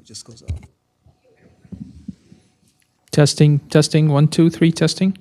It just goes up. Testing, testing, 1, 2, 3, testing.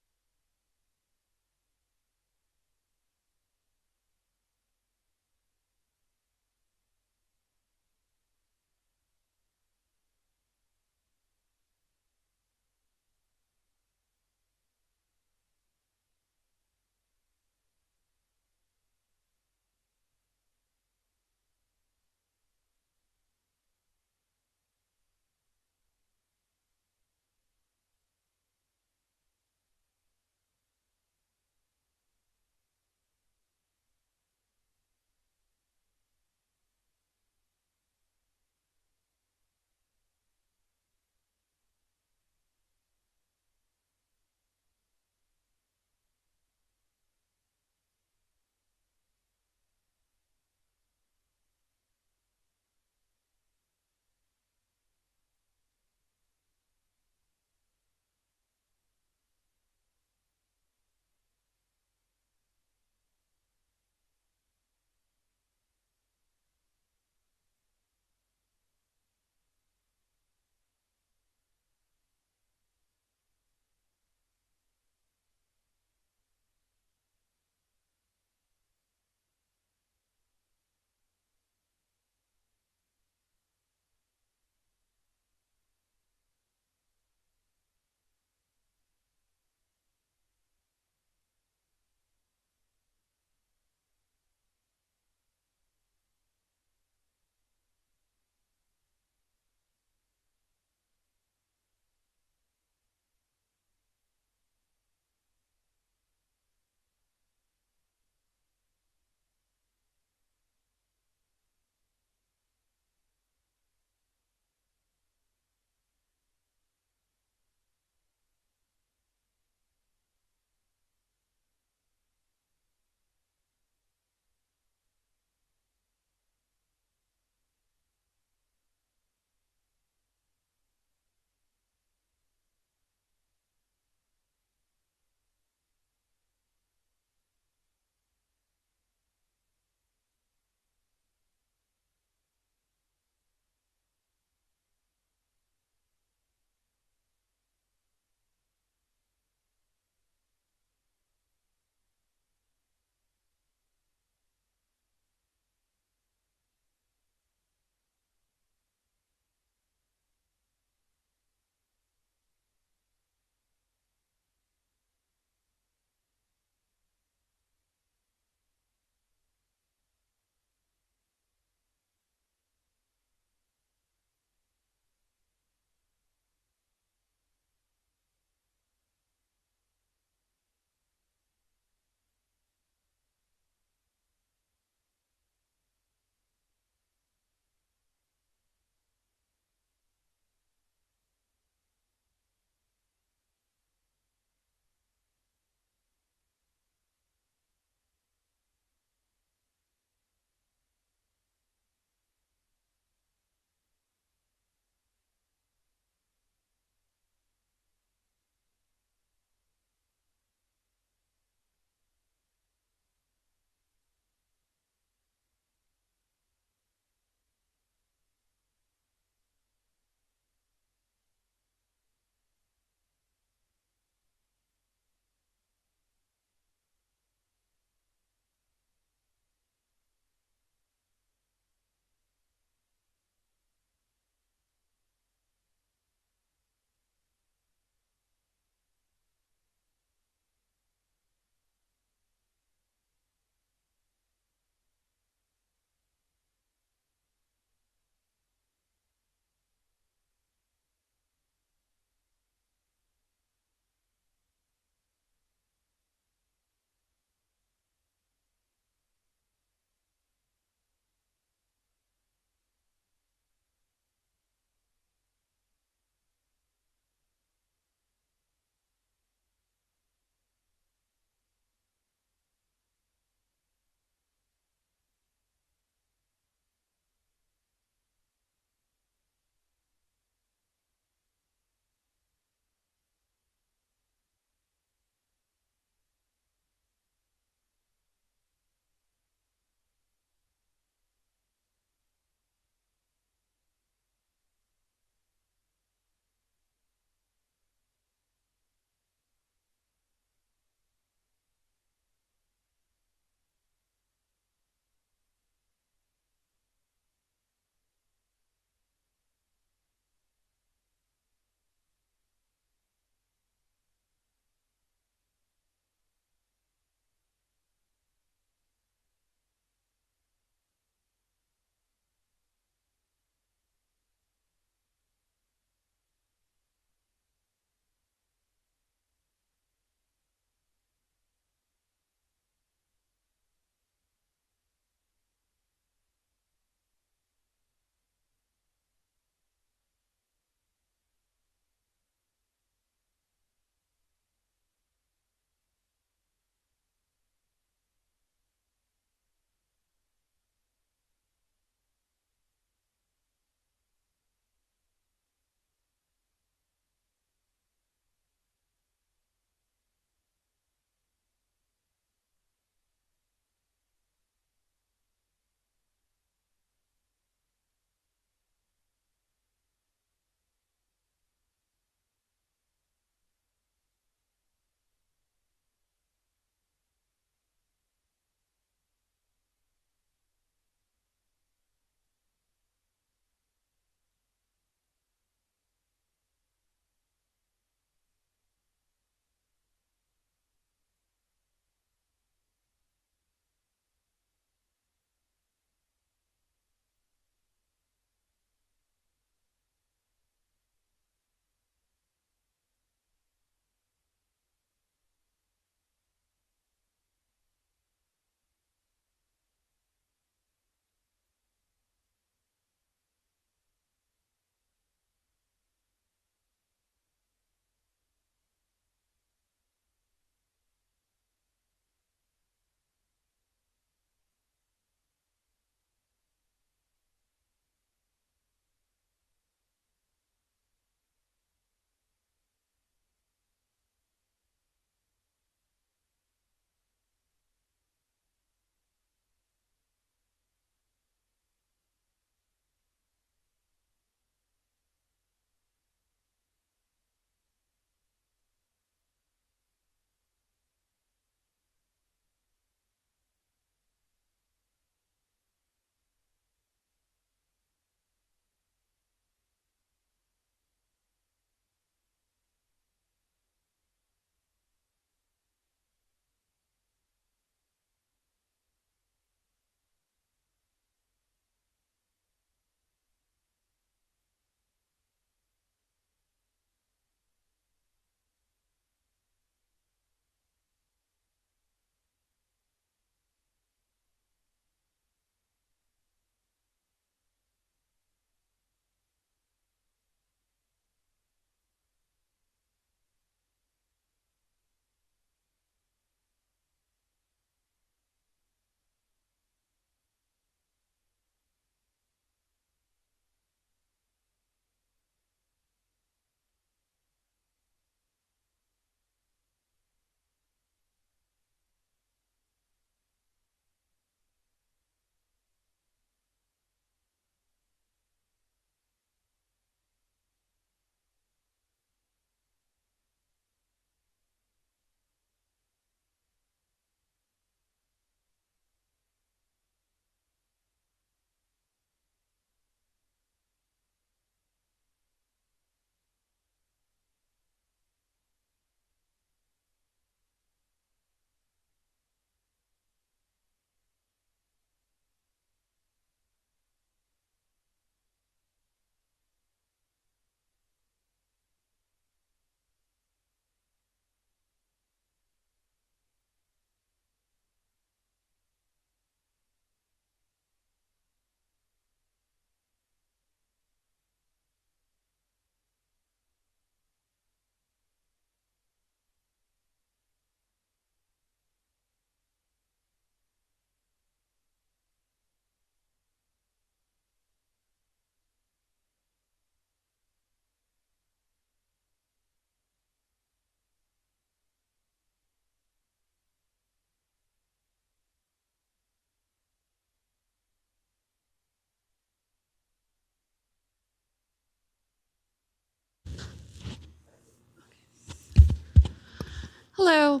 Hello.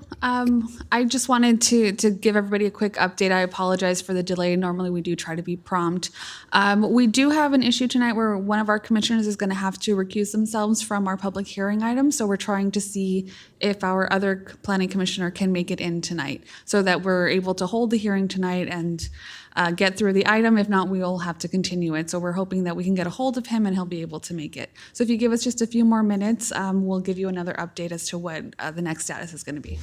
I just wanted to give everybody a quick update. I apologize for the delay. Normally, we do try to be prompt. We do have an issue tonight where one of our commissioners is going to have to recuse themselves from our public hearing item. So we're trying to see if our other planning commissioner can make it in tonight, so that we're able to hold the hearing tonight and get through the item. If not, we will have to continue it. So we're hoping that we can get a hold of him and he'll be able to make it. So if you give us just a few more minutes, we'll give you another update as to what the next status is going to be.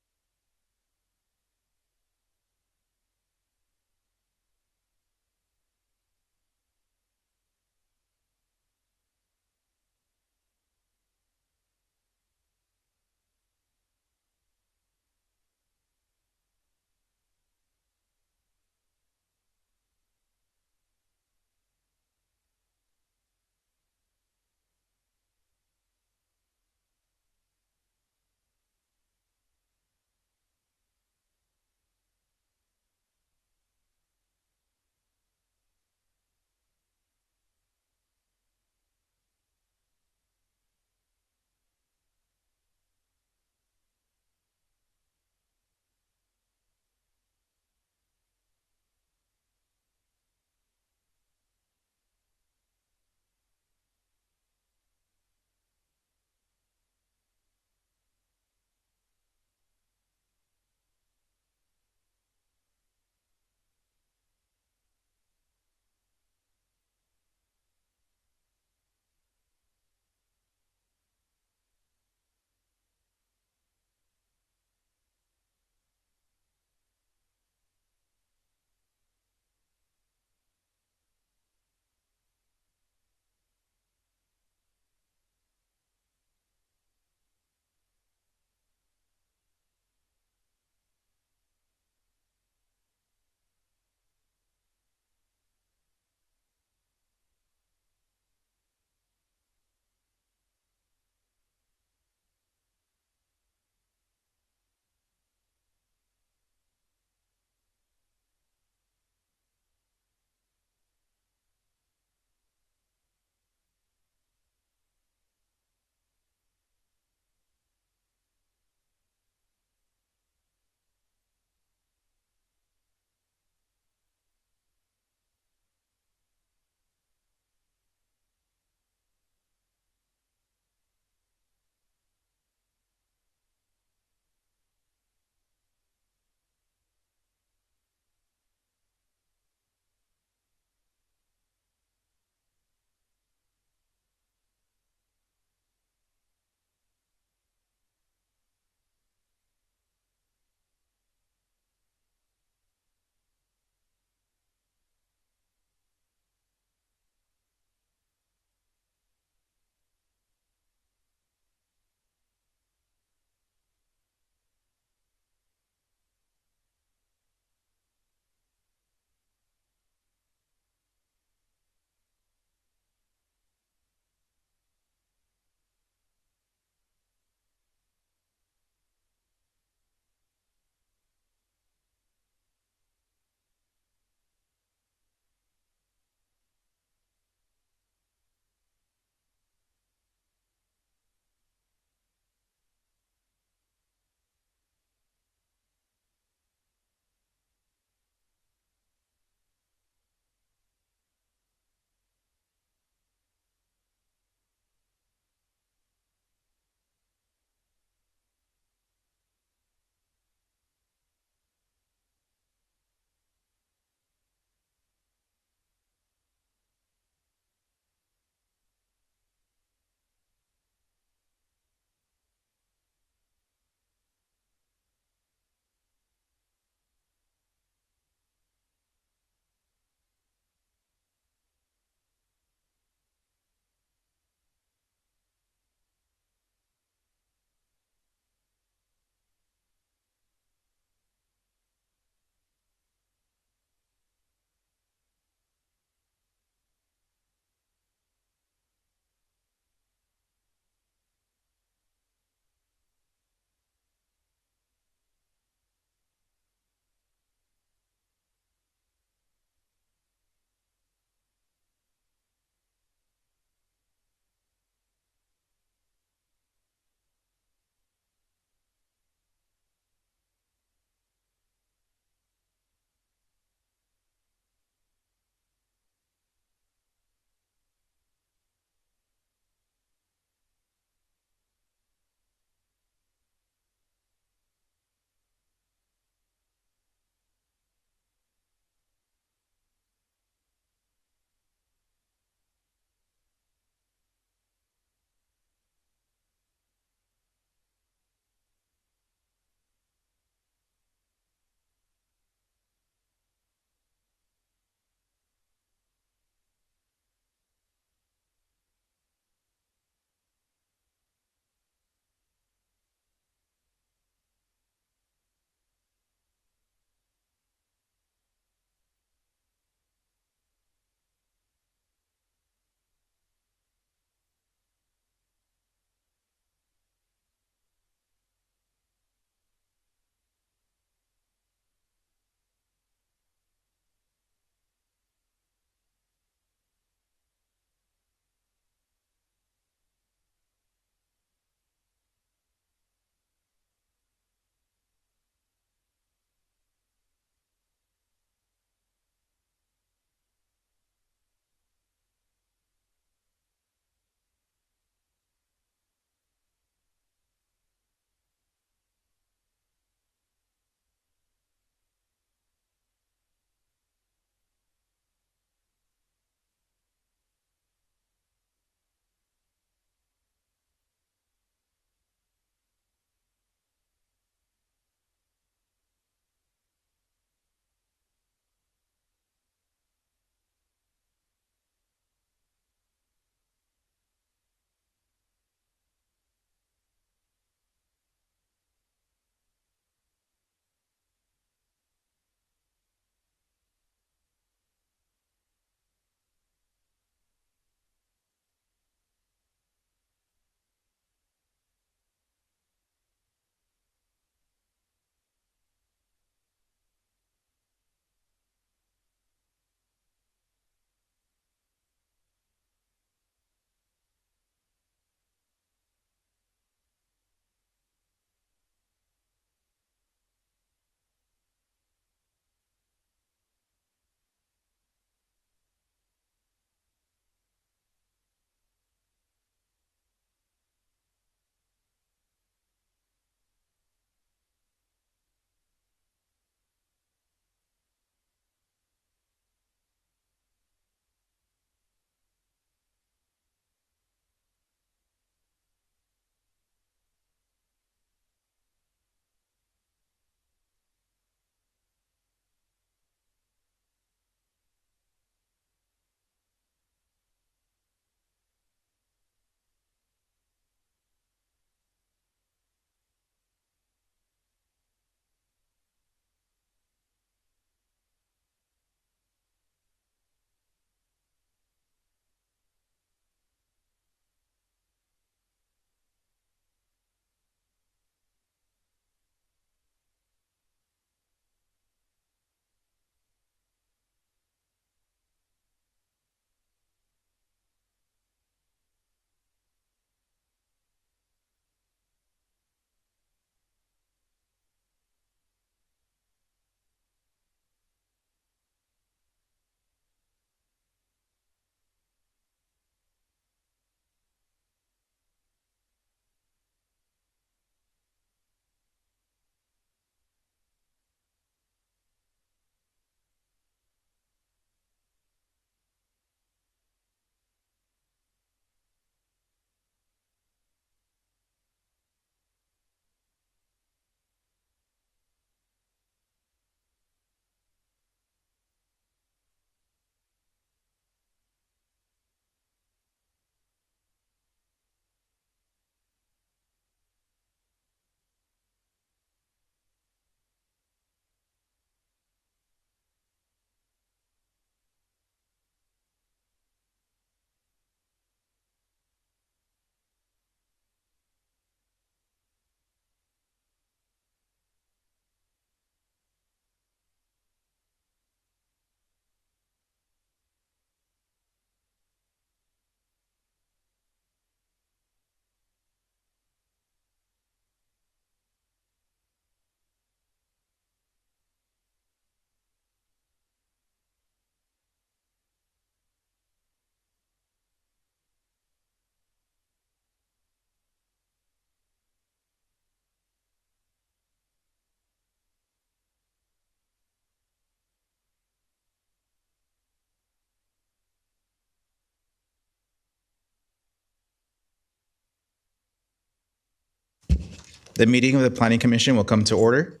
The meeting of the Planning Commission will come to order.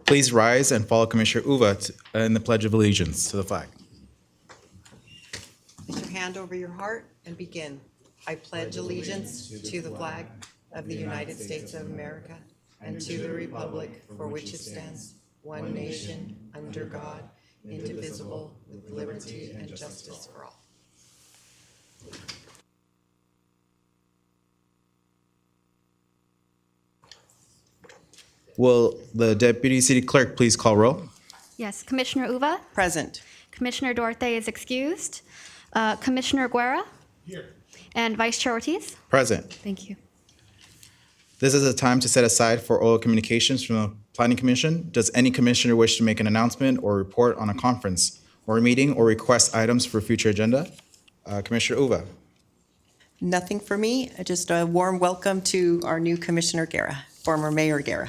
Please rise and follow Commissioner Uva in the Pledge of Allegiance to the flag. Place your hand over your heart and begin. I pledge allegiance to the flag of the United States of America and to the republic for which it stands, one nation, under God, indivisible, with liberty and justice for all. Will the Deputy City Clerk please call roll? Yes, Commissioner Uva. Present. Commissioner Duarte is excused. Commissioner Guerra. Here. And Vice Chair Ortiz. Present. Thank you. This is a time to set aside for oral communications from the Planning Commission. Does any commissioner wish to make an announcement or report on a conference or a meeting or request items for future agenda? Commissioner Uva. Nothing for me. Just a warm welcome to our new Commissioner Guerra, former Mayor Guerra.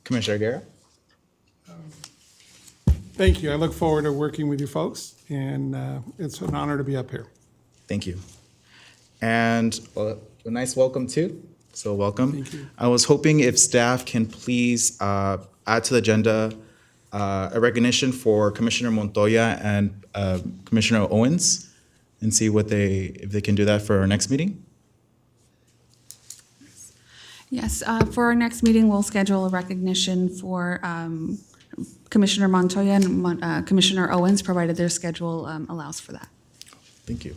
Commissioner Guerra. Thank you. I look forward to working with you folks, and it's an honor to be up here. Thank you. And a nice welcome too. So welcome. Thank you. I was hoping if staff can please add to the agenda a recognition for Commissioner Montoya and Commissioner Owens, and see if they can do that for our next meeting. Yes, for our next meeting, we'll schedule a recognition for Commissioner Montoya and Commissioner Owens, provided their schedule allows for that. Thank you.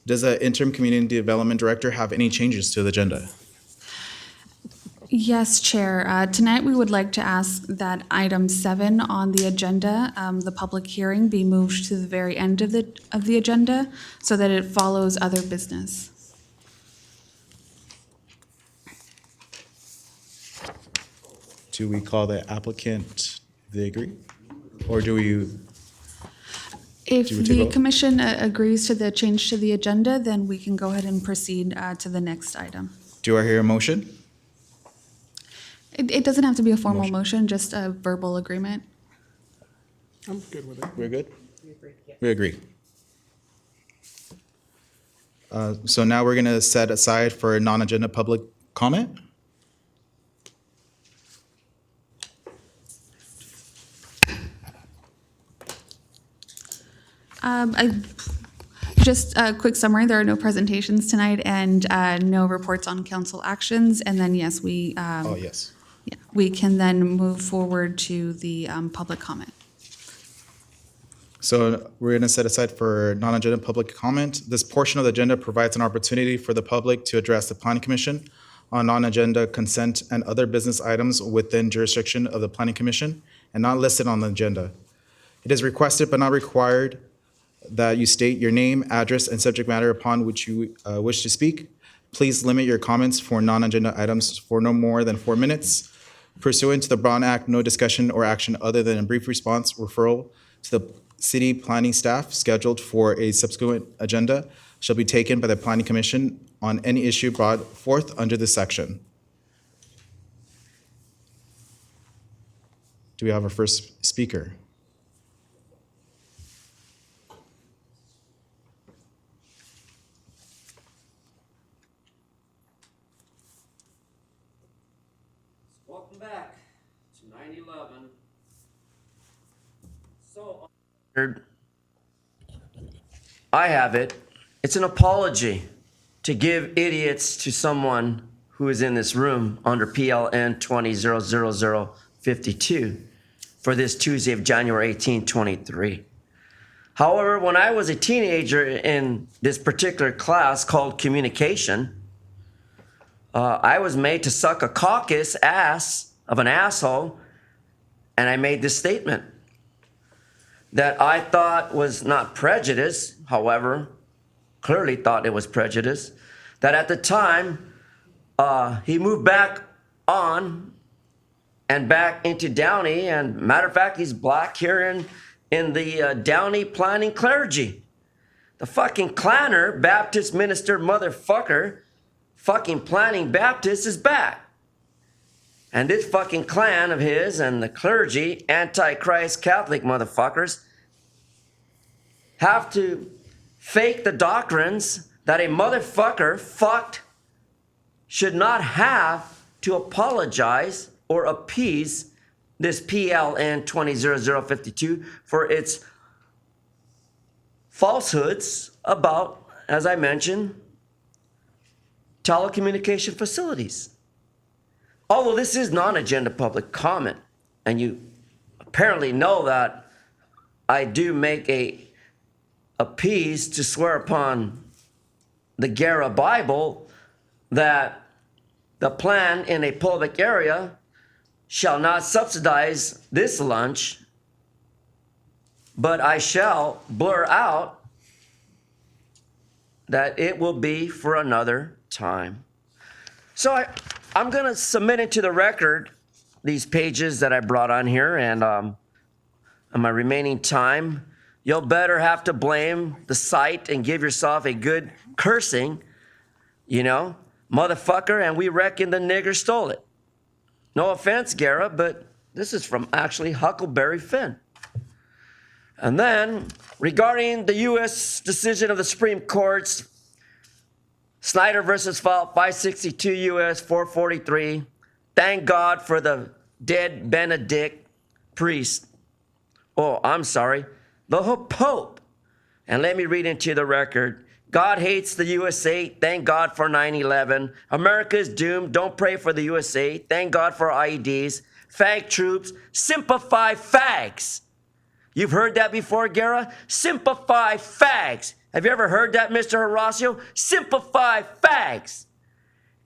Does the interim community development director have any changes to the agenda? Yes, Chair. Tonight, we would like to ask that item 7 on the agenda, the public hearing, be moved to the very end of the agenda so that it follows other business. Do we call the applicant, do they agree? Or do we? If Do we take the a vote? commission agrees to the change to the agenda, then we can go ahead and proceed to the next item. Do I hear a motion? It doesn't have to be a formal Motion. motion, just a verbal agreement. I'm good with it. We're good? We agree. So now we're going to set aside for non-agenda public comment. Just a quick summary, there are no presentations tonight and no reports on council actions. And then, yes, Oh, yes. we can then move forward to the public comment. So we're going to set aside for non-agenda public comment. This portion of the agenda provides an opportunity for the public to address the Planning Commission on non-agenda consent and other business items within jurisdiction of the Planning Commission and not listed on the agenda. It is requested but not required that you state your name, address, and subject matter upon which you wish to speak. Please limit your comments for non-agenda items for no more than 4 minutes. Pursuant to the Brown Act, no discussion or action other than a brief response referral to the city planning staff scheduled for a subsequent agenda shall be taken by the Planning Commission on any issue brought forth under this section. Do we have our first speaker? Welcome back to 9/11. So, I have it. It's an apology to give idiots to someone who is in this room under PLN 20-00052 for this Tuesday of January 18, 23. However, when I was a teenager in this particular class called communication, I was made to suck a caucus ass of an asshole, and I made this statement that I thought was not prejudice, however, clearly thought it was prejudice, that at the time he moved back on and back into Downey, and matter of fact, he's black here in the Downey planning clergy. The fucking clanner, Baptist minister motherfucker, fucking planning Baptist is back. And this fucking clan of his and the clergy, antichrist Catholic motherfuckers, have to fake the doctrines that a motherfucker fucked should not have to apologize or appease this PLN 200052 for its falsehoods about, as I mentioned, telecommunication facilities. Although this is non-agenda public comment, and you apparently know that I do make a piece to swear upon the Guerra Bible that the plan in a public area shall not subsidize this lunch, but I shall blur out that it will be for another time. So I'm going to submit into the record these pages that I brought on here, and on my remaining time, you'll better have to blame the site and give yourself a good cursing, motherfucker, and we reckon the nigger stole it. No offense, Guerra, but this is from actually Huckleberry Finn. And then, regarding the U.S. decision of the Supreme Court's Snyder versus Fault 562 U.S. 443, thank God for the dead Benedict priest. Oh, I'm sorry, the Pope. And let me read into the record. God hates the USA. Thank God for 9/11. America is doomed. Don't pray for the USA. Thank God for IEDs. Fag troops. Simplify fags. You've heard that before, Guerra? Simplify fags. Have you ever heard that, Mr. Horacio? Simplify fags.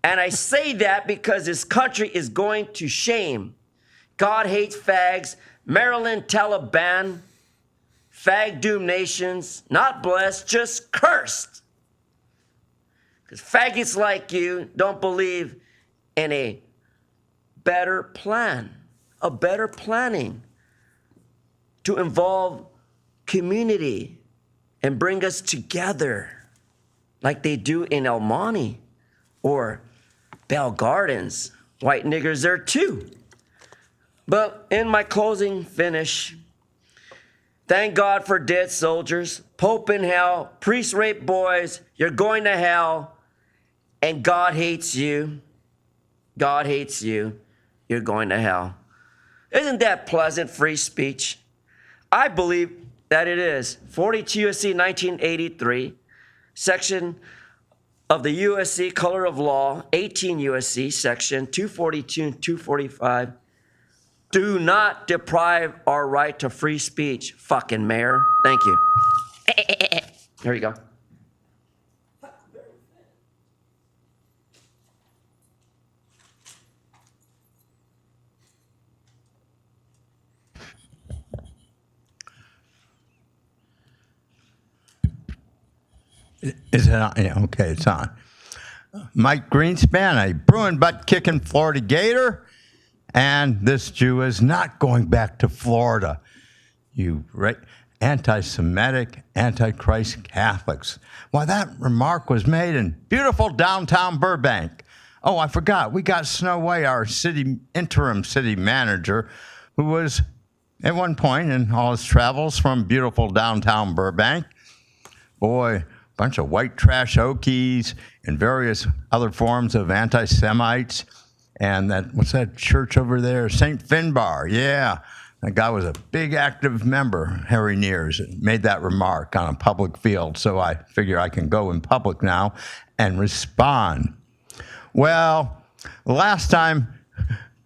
And I say that because this country is going to shame. God hates fags. Maryland Taliban. Fag doomed nations. Not blessed, just cursed. Because faggots like you don't believe in a better plan. A better planning to involve community and bring us together like they do in El Monte or Bell Gardens. White niggers there too. But in my closing finish, thank God for dead soldiers, Pope in hell, priest rape boys, you're going to hell, and God hates you. God hates you. You're going to hell. Isn't that pleasant free speech? I believe that it is. 42 U.S.C. 1983, section of the U.S.C. Color of Law, 18 U.S.C. section 242 and 245. Do not deprive our right to free speech, fucking mayor. Thank you. Here you go. Is it on? Yeah, okay, it's on. Mike Greenspan, a Bruin butt-kicking Florida Gator, and this Jew is not going back to Florida. You anti-Semitic, anti-Christ Catholics. Why, that remark was made in beautiful downtown Burbank. Oh, I forgot, we got Snow White, our interim city manager, who was at one point in all his travels from beautiful downtown Burbank. Boy, bunch of white trash Okies and various other forms of anti-Semites. And that, what's that church over there? St. Finbar, yeah. That guy was a big active member, Harry Nears, made that remark on a public field. So I figure I can go in public now and respond. Well, the last time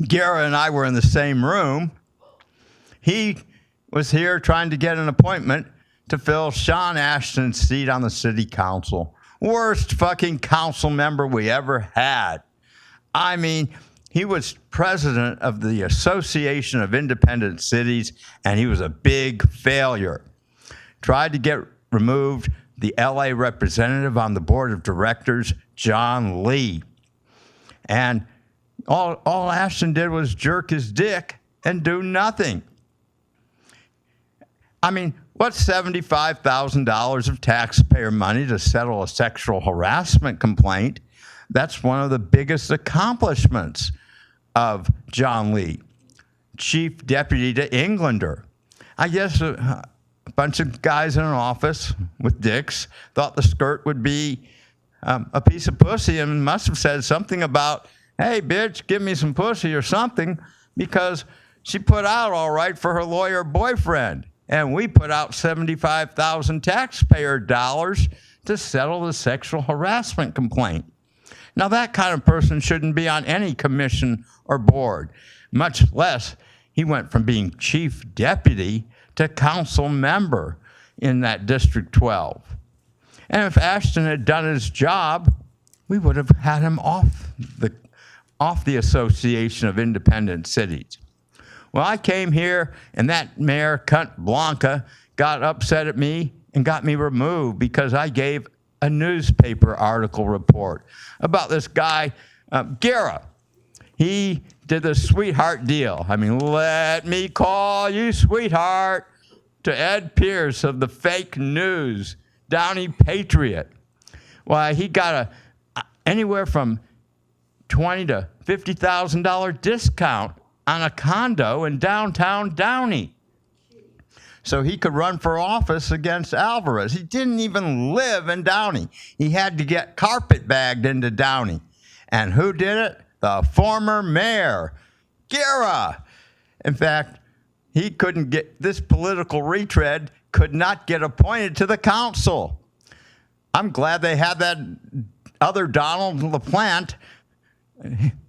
Guerra and I were in the same room, he was here trying to get an appointment to fill Sean Ashton's seat on the city council. Worst fucking council member we ever had. I mean, he was president of the Association of Independent Cities, and he was a big failure. Tried to get removed the LA representative on the board of directors, John Lee. And all Ashton did was jerk his dick and do nothing. I mean, what's $75,000 of taxpayer money to settle a sexual harassment complaint? That's one of the biggest accomplishments of John Lee, chief deputy to Englander. I guess a bunch of guys in an office with dicks thought the skirt would be a piece of pussy and must have said something about, hey, bitch, give me some pussy or something, because she put out all right for her lawyer boyfriend. And we put out 75,000 taxpayer dollars to settle the sexual harassment complaint. Now, that kind of person shouldn't be on any commission or board, much less he went from being chief deputy to council member in that District 12. And if Ashton had done his job, we would have had him off the Association of Independent Cities. Well, I came here, and that mayor, cunt Blanca, got upset at me and got me removed because I gave a newspaper article report about this guy, Guerra. He did the sweetheart deal. I mean, let me call you sweetheart, to Ed Pierce of the fake news, Downey Patriot. Why, he got anywhere from $20,000 to $50,000 discount on a condo in downtown Downey, so he could run for office against Alvarez. He didn't even live in Downey. He had to get carpetbagged into Downey. And who did it? The former mayor, Guerra. In fact, he couldn't get, this political retread could not get appointed to the council. I'm glad they had that other Donald LaPlante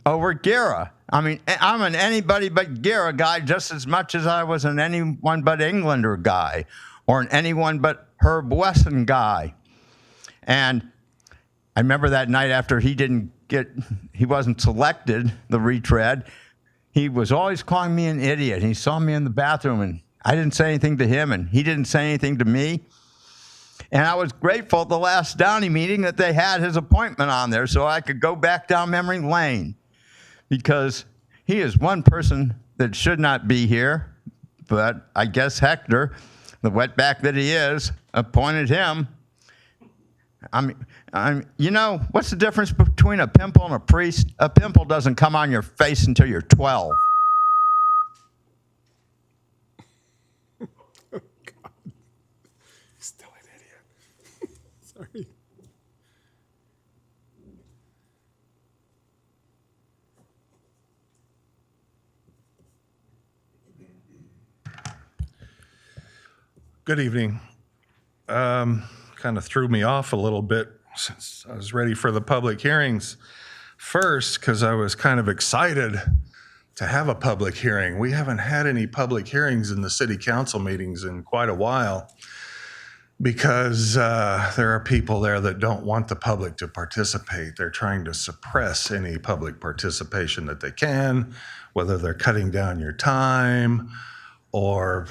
over Guerra. I mean, I'm an anybody but Guerra guy just as much as I was an anyone but Englander guy or an anyone but Herb Wesson guy. And I remember that night after he wasn't selected, the retread, he was always calling me an idiot. He saw me in the bathroom, and I didn't say anything to him, and he didn't say anything to me. And I was grateful at the last Downey meeting that they had his appointment on there so I could go back down memory lane, because he is one person that should not be here. But I guess Hector, the wetback that he is, appointed him. You know, what's the difference between a pimple and a priest? A pimple doesn't come on your face until you're 12. Still an idiot. Sorry. Good evening. Kind of threw me off a little bit since I was ready for the public hearings. First, because I was kind of excited to have a public hearing. We haven't had any public hearings in the city council meetings in quite a while because there are people there that don't want the public to participate. They're trying to suppress any public participation that they can, whether they're cutting down your time or,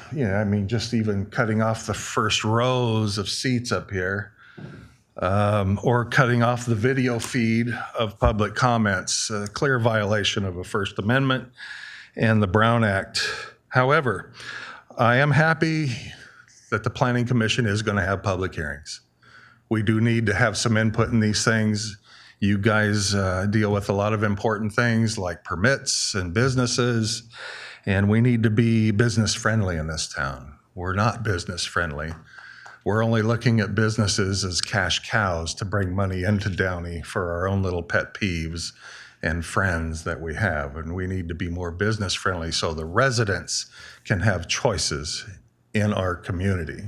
just even cutting off the first rows of seats up here, or cutting off the video feed of public comments, a clear violation of a First Amendment and the Brown Act. However, I am happy that the Planning Commission is going to have public hearings. We do need to have some input in these things. You guys deal with a lot of important things like permits and businesses, and we need to be business friendly in this town. We're not business friendly. We're only looking at businesses as cash cows to bring money into Downey for our own little pet peeves and friends that we have. And we need to be more business friendly so the residents can have choices in our community,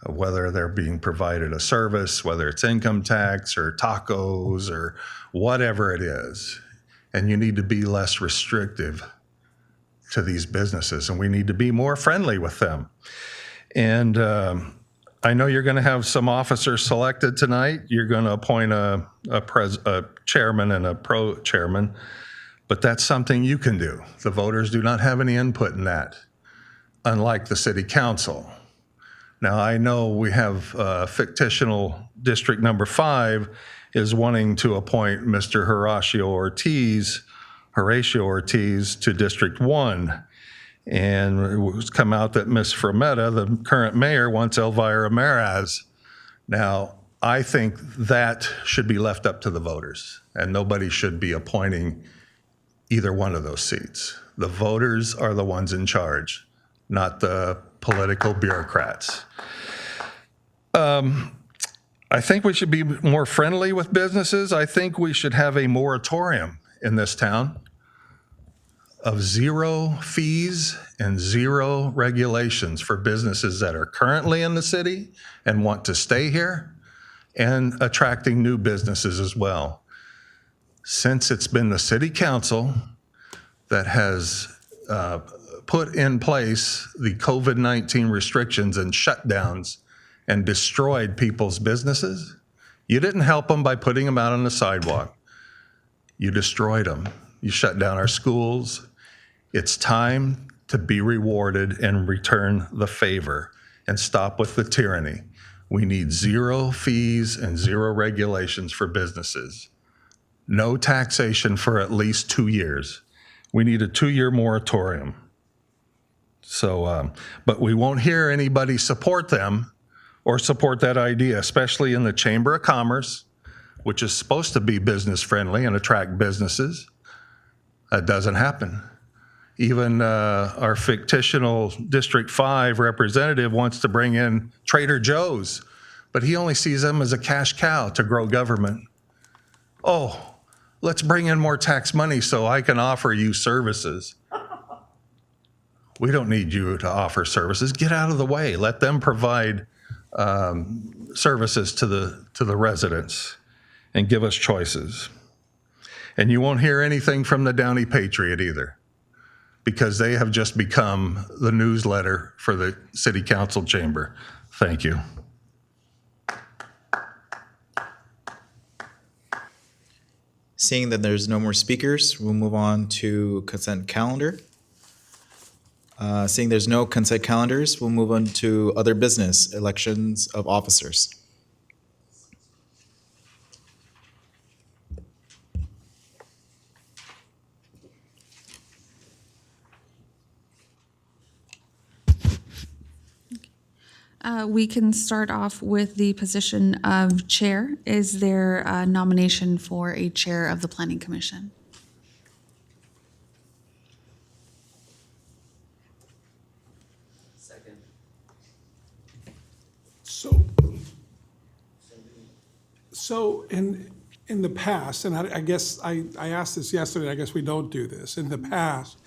whether they're being provided a service, whether it's income tax or tacos or whatever it is. And you need to be less restrictive to these businesses, and we need to be more friendly with them. And I know you're going to have some officers selected tonight. You're going to appoint a chairman and a pro chairman, but that's something you can do. The voters do not have any input in that, unlike the city council. Now, I know we have fictional District Number 5 is wanting to appoint Mr. Horatio Ortiz to District 1. And it was come out that Ms. Frometta, the current mayor, wants Elvira Meraz. Now, I think that should be left up to the voters, and nobody should be appointing either one of those seats. The voters are the ones in charge, not the political bureaucrats. I think we should be more friendly with businesses. I think we should have a moratorium in this town of 0 fees and 0 regulations for businesses that are currently in the city and want to stay here, and attracting new businesses as well. Since it's been the city council that has put in place the COVID-19 restrictions and shutdowns and destroyed people's businesses, you didn't help them by putting them out on the sidewalk. You destroyed them. You shut down our schools. It's time to be rewarded and return the favor and stop with the tyranny. We need 0 fees and 0 regulations for businesses. No taxation for at least 2 years. We need a 2-year moratorium. So, but we won't hear anybody support them or support that idea, especially in the Chamber of Commerce, which is supposed to be business friendly and attract businesses. That doesn't happen. Even our fictional District 5 representative wants to bring in Trader Joe's, but he only sees them as a cash cow to grow government. Oh, let's bring in more tax money so I can offer you services. We don't need you to offer services. Get out of the way. Let them provide services to the residents and give us choices. And you won't hear anything from the Downey Patriot either, because they have just become the newsletter for the city council chamber. Thank you. Seeing that there's no more speakers, we'll move on to consent calendar. Seeing there's no consent calendars, we'll move on to other business, elections of officers. We can start off with the position of chair. Is there a nomination for a chair of the Planning Commission? So in the past, and I guess I asked this yesterday, I guess we don't do this. In the past,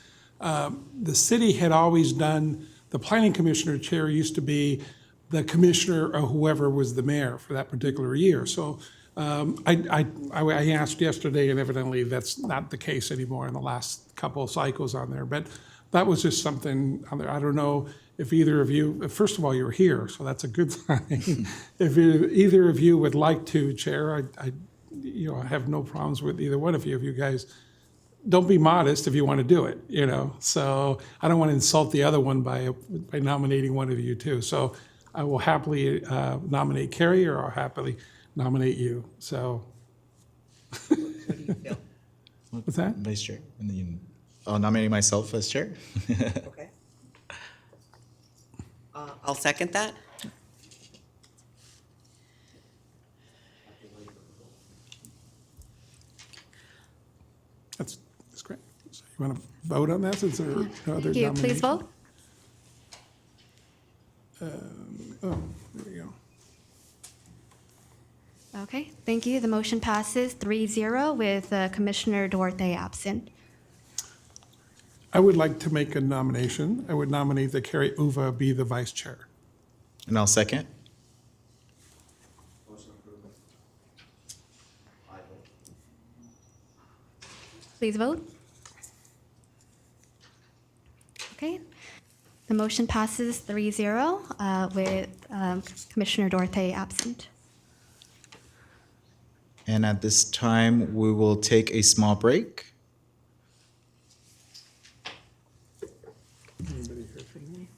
the city had always done, the planning commissioner chair used to be the commissioner or whoever was the mayor for that particular year. So I asked yesterday, and evidently that's not the case anymore in the last couple of cycles on there. But that was just something on there. I don't know if either of you, first of all, you're here, so that's a good sign. If either of you would like to chair, I have no problems with either one of you. If you guys, don't be modest if you want to do it, So I don't want to insult the other one by nominating one of you too. So I will happily nominate Carrie, or I'll happily nominate you. So. What do you feel? What's that? Vice chair, and then I'll nominate myself as chair. Okay. I'll second that. That's great. So you want to vote on that since there are no other Thank you. Please nominations? vote. Oh, there we go. Okay, thank you. The motion passes 3-0 with Commissioner Duarte absent. I would like to make a nomination. I would nominate that Carrie Uva be the vice chair. And I'll second. Please vote. Okay. The motion passes 3-0 with Commissioner Duarte absent. And at this time, we will take a small break. Anybody hear from me?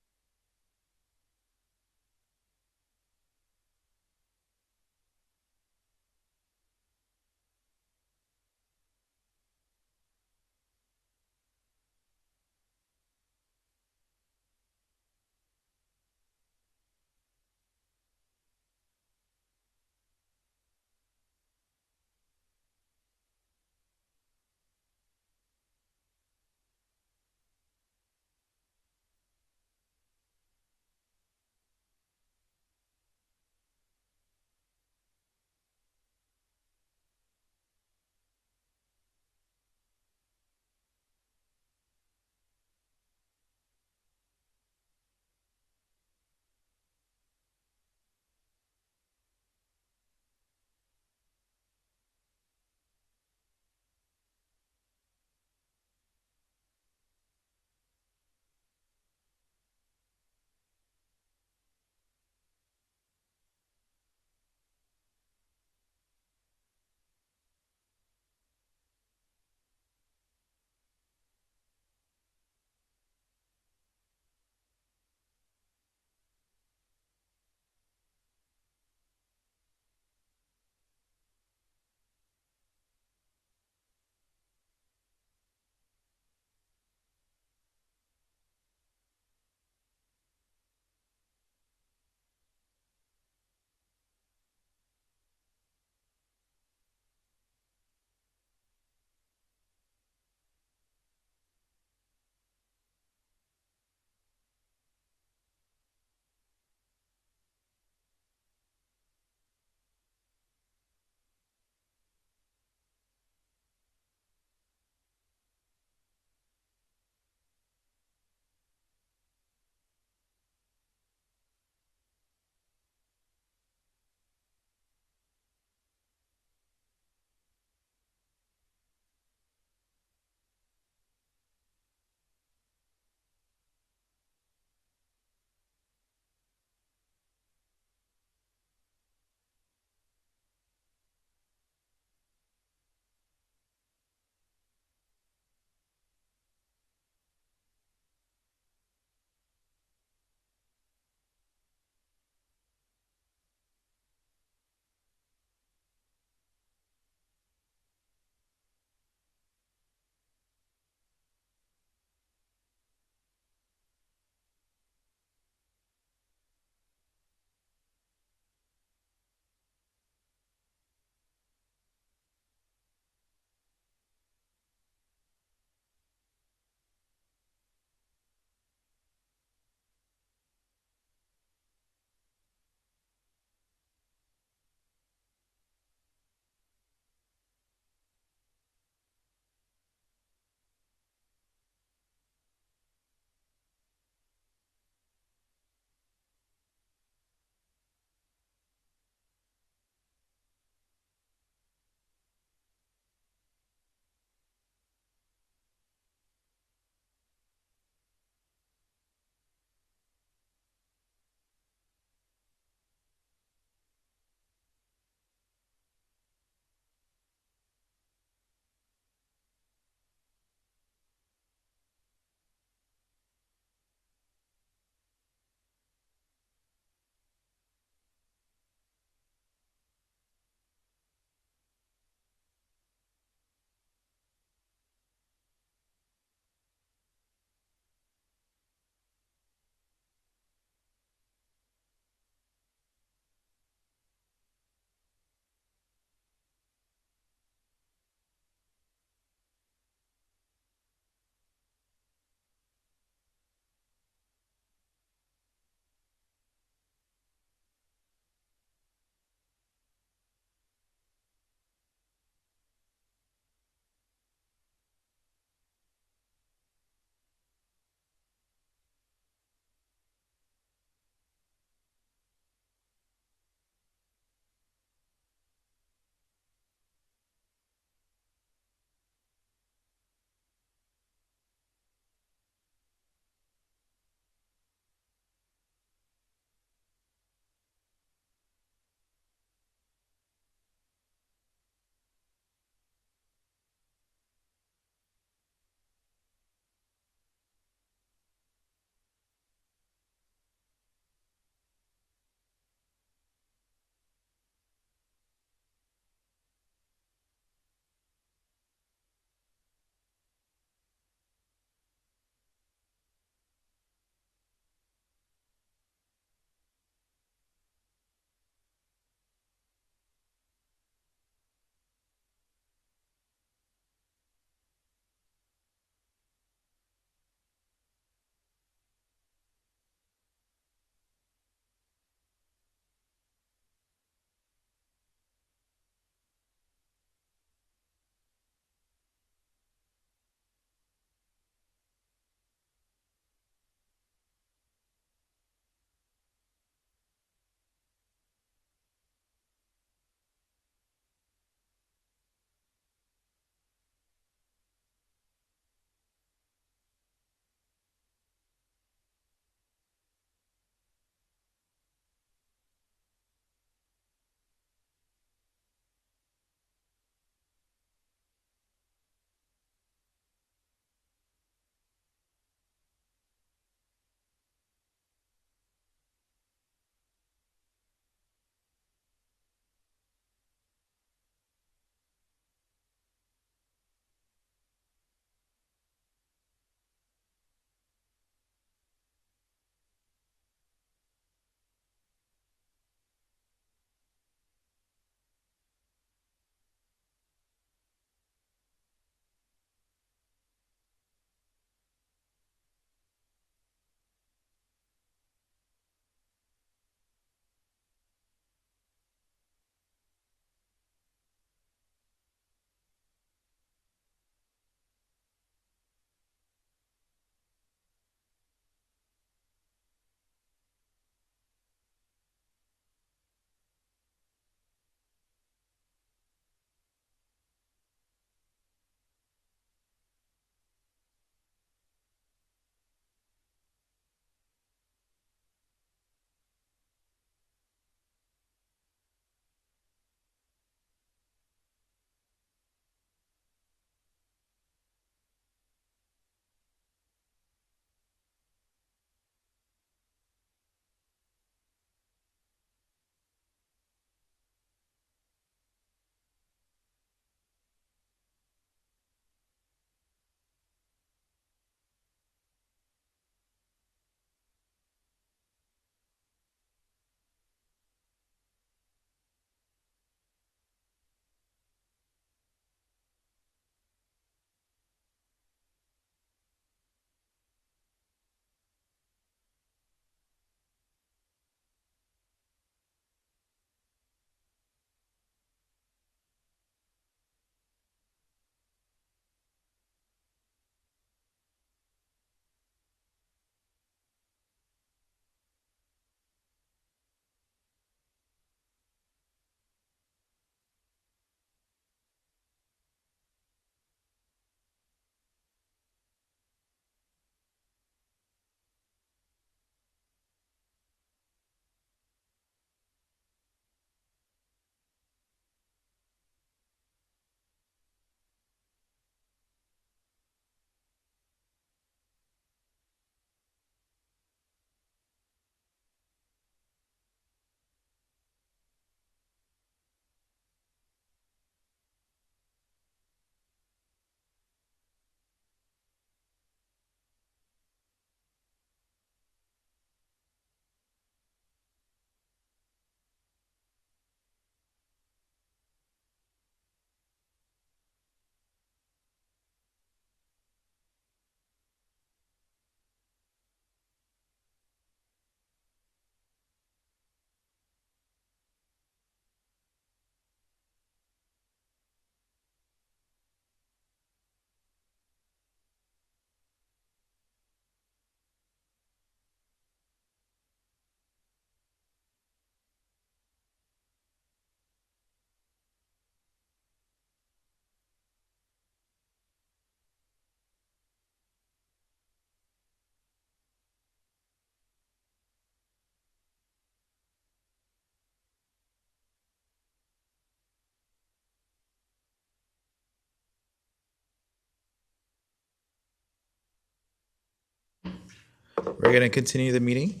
We're going to continue the meeting.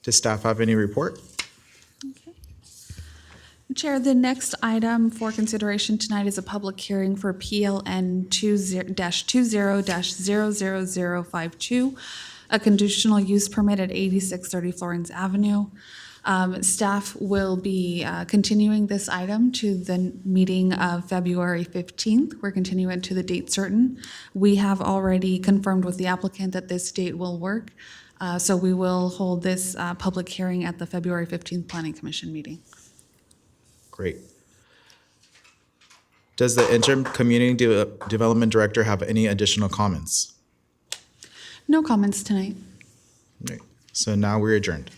Does staff have any report? Chair, the next item for consideration tonight is a public hearing for PLN 20-0052, a conditional use permit at 8630 Florence Avenue. Staff will be continuing this item to the meeting of February 15th. We're continuing it to the date certain. We have already confirmed with the applicant that this date will work, so we will hold this public hearing at the February 15th Planning Commission meeting. Great. Does the interim community development director have any additional comments? No comments tonight. Right. So now we're adjourned.